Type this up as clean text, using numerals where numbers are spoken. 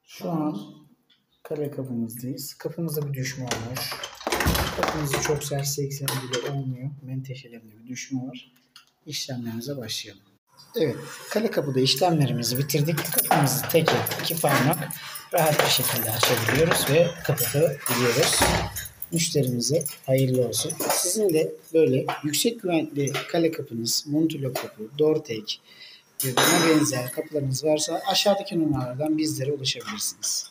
Şu an kale kapımızdayız. Kapımızda bir düşme olmuş. Kapımızı çok sersekseni bile olmuyor. Menteşelerinde bir düşme var. İşlemlerimize başlayalım. Evet, kale kapıda işlemlerimizi bitirdik. Kapımızı tek el, iki parmak rahat bir şekilde açabiliyoruz ve kapatabiliyoruz. Müşterimize hayırlı olsun. Sizin de böyle yüksek güvenli kale kapınız, Montilok kapı, Dortek ve buna benzer kapılarınız varsa aşağıdaki numaralardan bizlere ulaşabilirsiniz.